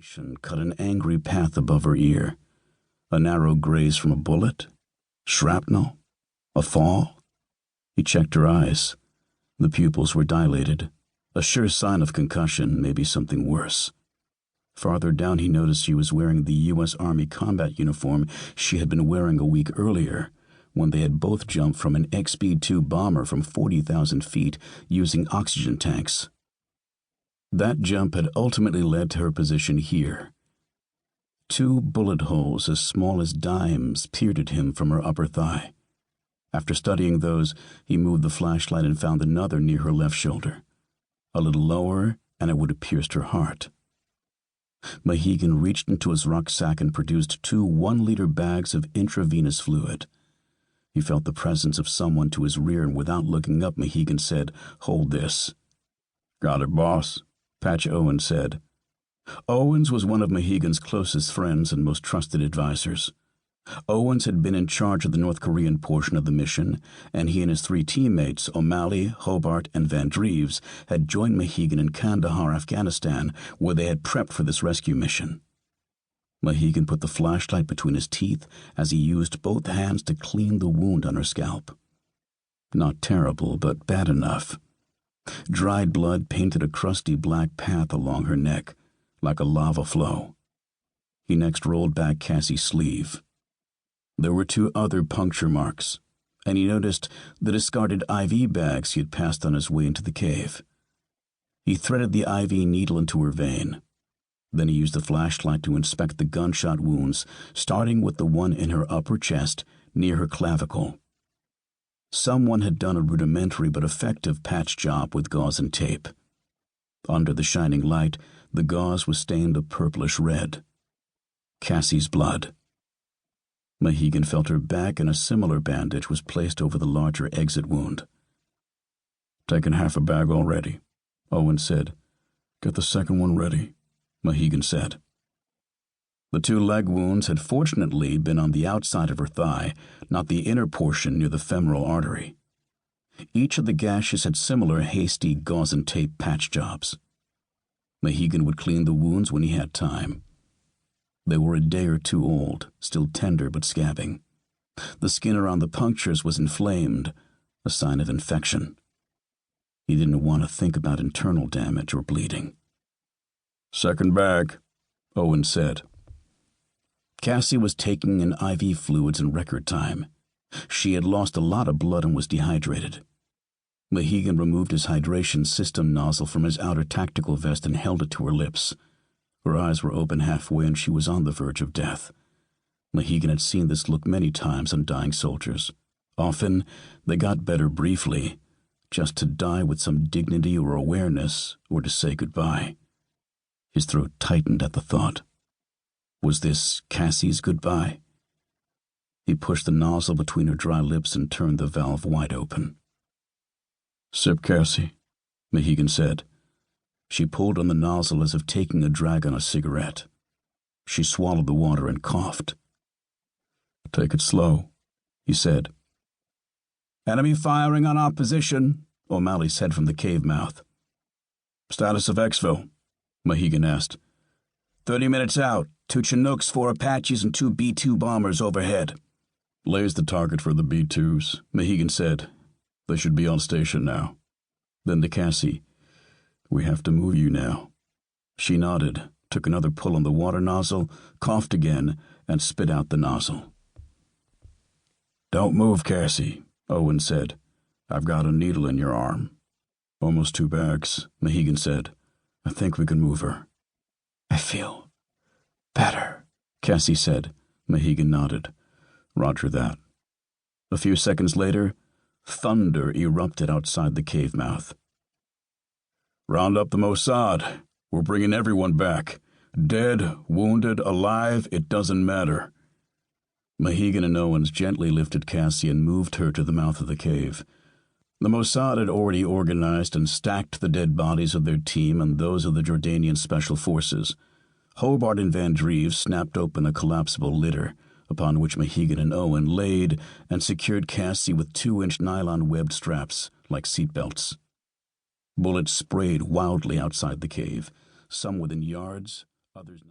Sensation cut an angry path above her ear. A narrow graze from a bullet? Shrapnel? A fall? He checked her eyes. The pupils were dilated, a sure sign of concussion, maybe something worse. Farther down he noticed she was wearing the U.S. Army combat uniform she had been wearing a week earlier, when they had both jumped from an XB-2 bomber from 40,000 feet using oxygen tanks. That jump had ultimately led to her position here. 2 bullet holes as small as dimes peered at him from her upper thigh. After studying those, he moved the flashlight and found another near her left shoulder. A little lower, and it would have pierced her heart. Mohegan reached into his rucksack and produced 2 one-liter bags of intravenous fluid. He felt the presence of someone to his rear, and without looking up, Mohegan said, "Hold this." "Got it, boss," Patch Owens said. Owens was one of Mohegan's closest friends and most trusted advisors. Owens had been in charge of the North Korean portion of the mission, and he and his 3 teammates, O'Malley, Hobart, and Van Dreves, had joined Mohegan in Kandahar, Afghanistan, where they had prepped for this rescue mission. Mohegan put the flashlight between his teeth as he used both hands to clean the wound on her scalp. Not terrible, but bad enough. Dried blood painted a crusty black path along her neck, like a lava flow. He next rolled back Cassie's sleeve. There were 2 other puncture marks, and he noticed the discarded IV bags he had passed on his way into the cave. He threaded the IV needle into her vein. Then he used the flashlight to inspect the gunshot wounds, starting with the one in her upper chest near her clavicle. Someone had done a rudimentary but effective patch job with gauze and tape. Under the shining light, the gauze was stained a purplish red. Cassie's blood. Mohegan felt her back, and a similar bandage was placed over the larger exit wound. "Taken half a bag already," Owen said. "Get the second one ready," Mohegan said. The 2 leg wounds had fortunately been on the outside of her thigh, not the inner portion near the femoral artery. Each of the gashes had similar hasty gauze and tape patch jobs. Mohegan would clean the wounds when he had time. They were a day or 2 old, still tender but scabbing. The skin around the punctures was inflamed, a sign of infection. He didn't want to think about internal damage or bleeding. "Second bag," Owen said. Cassie was taking in IV fluids in record time. She had lost a lot of blood and was dehydrated. Mohegan removed his hydration system nozzle from his outer tactical vest and held it to her lips. Her eyes were open halfway, and she was on the verge of death. Mohegan had seen this look many times on dying soldiers. Often, they got better briefly, just to die with some dignity or awareness, or to say goodbye. His throat tightened at the thought. Was this Cassie's goodbye? He pushed the nozzle between her dry lips and turned the valve wide open. "Sip, Cassie," Mohegan said. She pulled on the nozzle as if taking a drag on a cigarette. She swallowed the water and coughed. "Take it slow," he said. "Enemy firing on our position," O'Malley said from the cave mouth. "Status of exfil?" Mohegan asked. 30 minutes out. 2 Chinooks, 4 Apaches, and 2 B-2 bombers overhead." "Lays the target for the B-2s," Mohegan said. "They should be on station now." Then to Cassie, "We have to move you now." She nodded, took another pull on the water nozzle, coughed again, and spit out the nozzle. "Don't move, Cassie," Owen said. "I've got a needle in your arm." "Almost 2 bags," Mohegan said. "I think we can move her." "I feel better," Cassie said. Mohegan nodded. "Roger that." A few seconds later, thunder erupted outside the cave mouth. "Round up the Mossad. We're bringing everyone back. Dead, wounded, alive, it doesn't matter." Mohegan and Owens gently lifted Cassie and moved her to the mouth of the cave. The Mossad had already organized and stacked the dead bodies of their team and those of the Jordanian Special Forces. Hobart and Van Dreves snapped open a collapsible litter, upon which Mohegan and Owen laid and secured Cassie with 2-inch nylon-webbed straps like seatbelts. Bullets sprayed wildly outside the cave, some within yards, others not.